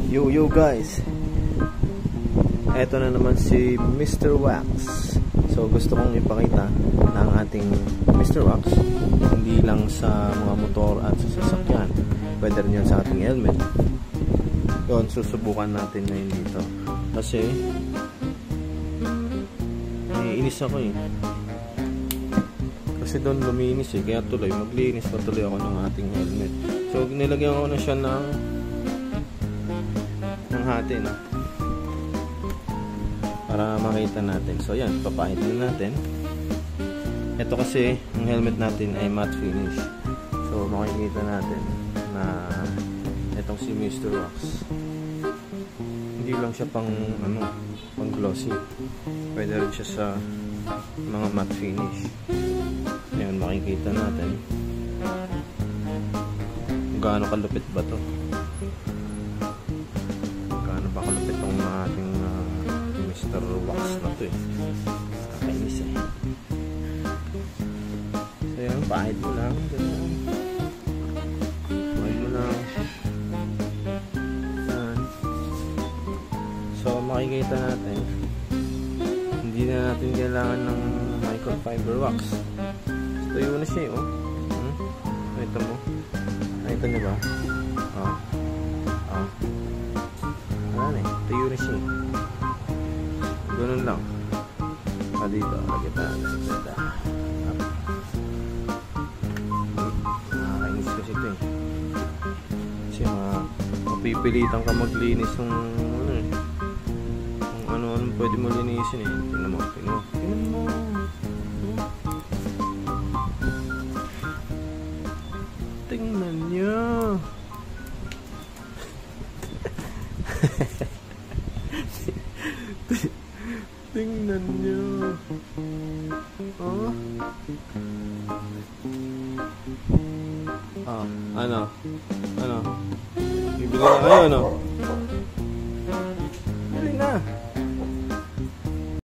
Yo guys, eto na naman si Mr. Wax. So gusto kong ipakita na ang ating Mr. Wax hindi lang sa mga motor at sa sasakyan, pwede rin yan sa ating helmet. Yun, susubukan natin ngayon dito kasi naiinis ako kasi doon luminis kaya tuloy maglinis pa tuloy ako ng ating helmet. So nilagyan ko na siya ng hati, no? Para makita natin. So yan, papahid na natin. Ito kasi ang helmet natin ay matte finish. So makikita natin na itong si Mr. Wax hindi lang siya pang pang glossy, pwede rin siya sa mga matte finish. Ayan, makikita natin kung gaano kalupit ba to, gaano ba kalupit tong ating Mr. Wax na to nakainis So yan, pahid mo lang ganyan. Pahid mo lang yan. So makikita natin hindi na natin kailangan ng microfiber wax. Tuyo na siya Nakita mo? Nakita niyo ba? Wala na tuyo na siya ganun lang. Dito, lagyan pa natin dito. Nakakainis kasi ito kasi mapipilitan ka maglinis ng kung ano-ano pwede mo linisin tingnan mo tingnan nyo. Tingnan nyo. Ano? Bibili na kayo, no? Bili na.